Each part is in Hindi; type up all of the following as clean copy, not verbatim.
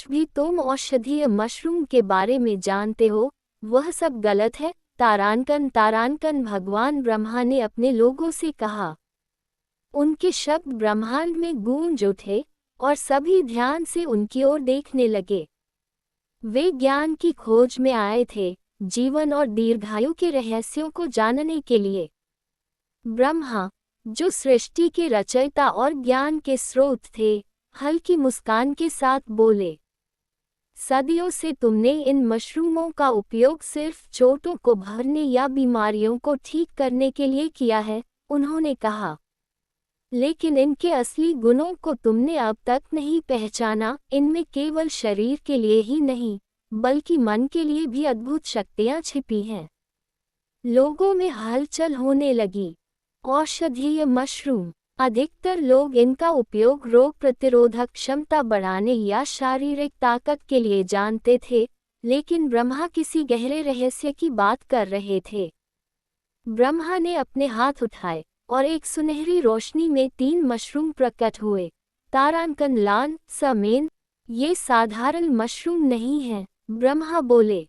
कुछ भी तुम औषधीय मशरूम के बारे में जानते हो वह सब गलत है। तारानकन तारानकन भगवान ब्रह्मा ने अपने लोगों से कहा। उनके शब्द ब्रह्मांड में गूंज उठे और सभी ध्यान से उनकी ओर देखने लगे। वे ज्ञान की खोज में आए थे, जीवन और दीर्घायु के रहस्यों को जानने के लिए। ब्रह्मा, जो सृष्टि के रचयिता और ज्ञान के स्रोत थे, हल्की मुस्कान के साथ बोले, सदियों से तुमने इन मशरूमों का उपयोग सिर्फ चोटों को भरने या बीमारियों को ठीक करने के लिए किया है, उन्होंने कहा। लेकिन इनके असली गुणों को तुमने अब तक नहीं पहचाना। इनमें केवल शरीर के लिए ही नहीं, बल्कि मन के लिए भी अद्भुत शक्तियां छिपी हैं। लोगों में हलचल होने लगी। औषधीय मशरूम। अधिकतर लोग इनका उपयोग रोग प्रतिरोधक क्षमता बढ़ाने या शारीरिक ताकत के लिए जानते थे, लेकिन ब्रह्मा किसी गहरे रहस्य की बात कर रहे थे। ब्रह्मा ने अपने हाथ उठाए और एक सुनहरी रोशनी में 3 मशरूम प्रकट हुए। तारानकन लान समेन, ये साधारण मशरूम नहीं हैं, ब्रह्मा बोले।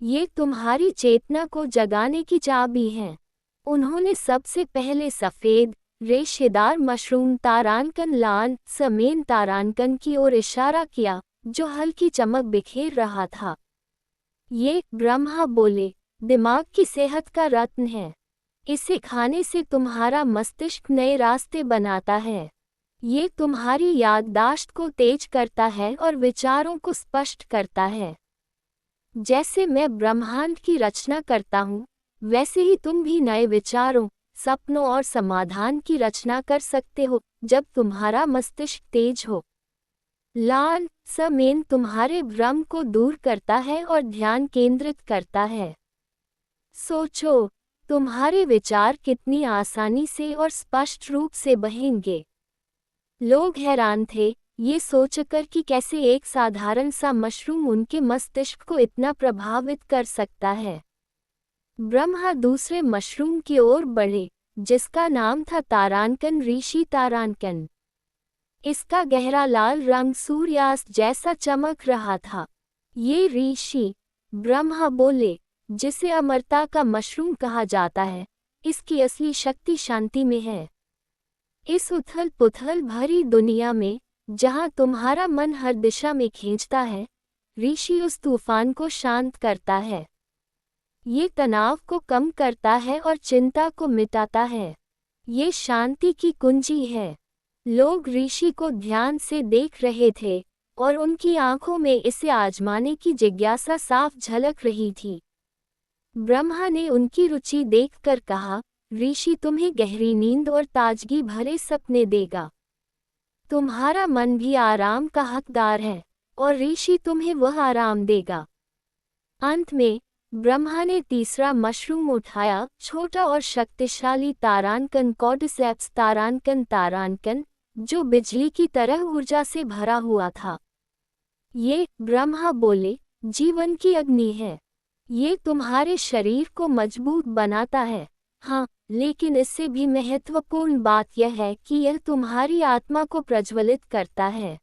ये तुम्हारी चेतना को जगाने की चाबी हैं। उन्होंने सबसे पहले सफ़ेद, रेशेदार मशरूम तारानकन लान समेन तारानकन की ओर इशारा किया, जो हल्की चमक बिखेर रहा था। ये, ब्रह्मा बोले, दिमाग की सेहत का रत्न है। इसे खाने से तुम्हारा मस्तिष्क नए रास्ते बनाता है। ये तुम्हारी याददाश्त को तेज करता है और विचारों को स्पष्ट करता है। जैसे मैं ब्रह्मांड की रचना करता हूँ, वैसे ही तुम भी नए विचारों, सपनों और समाधान की रचना कर सकते हो, जब तुम्हारा मस्तिष्क तेज हो। लाल समेन तुम्हारे भ्रम को दूर करता है और ध्यान केंद्रित करता है। सोचो, तुम्हारे विचार कितनी आसानी से और स्पष्ट रूप से बहेंगे। लोग हैरान थे, ये सोचकर कि कैसे एक साधारण सा मशरूम उनके मस्तिष्क को इतना प्रभावित कर सकता है। ब्रह्मा दूसरे मशरूम की ओर बढ़े, जिसका नाम था तारानकन ऋषि तारानकन। इसका गहरा लाल रंग सूर्यास्त जैसा चमक रहा था। ये ऋषि, ब्रह्मा बोले, जिसे अमरता का मशरूम कहा जाता है, इसकी असली शक्ति शांति में है। इस उथल पुथल भरी दुनिया में, जहाँ तुम्हारा मन हर दिशा में खींचता है, ऋषि उस तूफान को शांत करता है। ये तनाव को कम करता है और चिंता को मिटाता है। ये शांति की कुंजी है। लोग ऋषि को ध्यान से देख रहे थे, और उनकी आंखों में इसे आजमाने की जिज्ञासा साफ झलक रही थी। ब्रह्मा ने उनकी रुचि देखकर कहा, ऋषि तुम्हें गहरी नींद और ताजगी भरे सपने देगा। तुम्हारा मन भी आराम का हकदार है, और ऋषि तुम्हें वह आराम देगा। अंत में, ब्रह्मा ने तीसरा मशरूम उठाया, छोटा और शक्तिशाली तारानकन कॉर्डिसेप्स तारानकन तारानकन, जो बिजली की तरह ऊर्जा से भरा हुआ था। ये, ब्रह्मा बोले, जीवन की अग्नि है। ये तुम्हारे शरीर को मजबूत बनाता है। हाँ, लेकिन इससे भी महत्वपूर्ण बात यह है कि यह तुम्हारी आत्मा को प्रज्वलित करता है।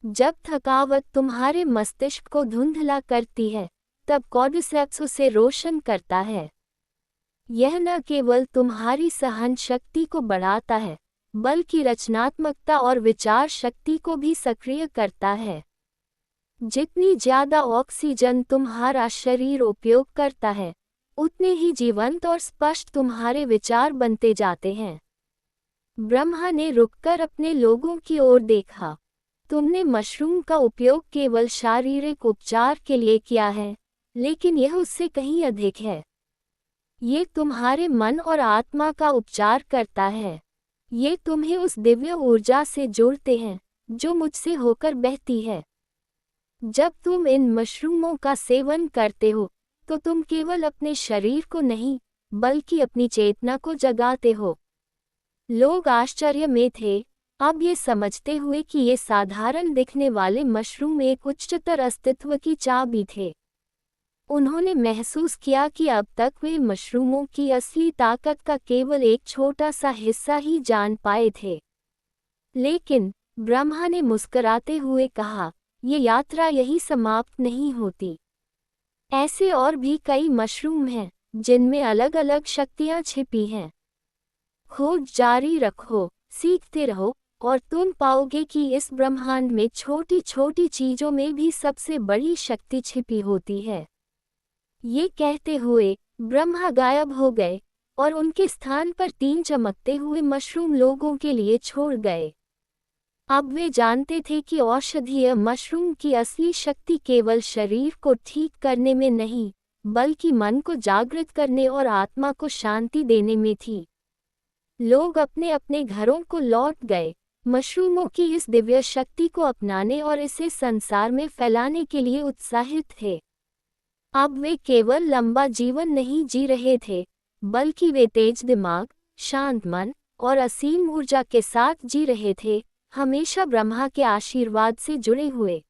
जब थकावट तुम्हारे मस्तिष्क को धुंधला करती है, तब कॉर्डिसेप्स उसे रोशन करता है। यह न केवल तुम्हारी सहन शक्ति को बढ़ाता है, बल्कि रचनात्मकता और विचार शक्ति को भी सक्रिय करता है। जितनी ज़्यादा ऑक्सीजन तुम्हारा शरीर उपयोग करता है, उतने ही जीवंत और स्पष्ट तुम्हारे विचार बनते जाते हैं। ब्रह्मा ने रुककर अपने लोगों की ओर देखा। तुमने मशरूम का उपयोग केवल शारीरिक उपचार के लिए किया है, लेकिन यह उससे कहीं अधिक है। ये तुम्हारे मन और आत्मा का उपचार करता है। ये तुम्हें उस दिव्य ऊर्जा से जोड़ते हैं, जो मुझसे होकर बहती है। जब तुम इन मशरूमों का सेवन करते हो, तो तुम केवल अपने शरीर को नहीं, बल्कि अपनी चेतना को जगाते हो। लोग आश्चर्य में थे, अब ये समझते हुए कि ये साधारण दिखने वाले मशरूम एक उच्चतर अस्तित्व की चाबी थे। उन्होंने महसूस किया कि अब तक वे मशरूमों की असली ताकत का केवल एक छोटा सा हिस्सा ही जान पाए थे। लेकिन ब्रह्मा ने मुस्कुराते हुए कहा, ये यात्रा यही समाप्त नहीं होती। ऐसे और भी कई मशरूम हैं जिनमें अलग अलग शक्तियाँ छिपी हैं। खोज जारी रखो, सीखते रहो, और तुम पाओगे कि इस ब्रह्मांड में छोटी छोटी चीजों में भी सबसे बड़ी शक्ति छिपी होती है। ये कहते हुए ब्रह्मा गायब हो गए और उनके स्थान पर 3 चमकते हुए मशरूम लोगों के लिए छोड़ गए। अब वे जानते थे कि औषधीय मशरूम की असली शक्ति केवल शरीर को ठीक करने में नहीं, बल्कि मन को जागृत करने और आत्मा को शांति देने में थी। लोग अपने अपने घरों को लौट गए, मशरूमों की इस दिव्य शक्ति को अपनाने और इसे संसार में फैलाने के लिए उत्साहित थे। अब वे केवल लंबा जीवन नहीं जी रहे थे, बल्कि वे तेज दिमाग, शांत मन और असीम ऊर्जा के साथ जी रहे थे, हमेशा ब्रह्मा के आशीर्वाद से जुड़े हुए।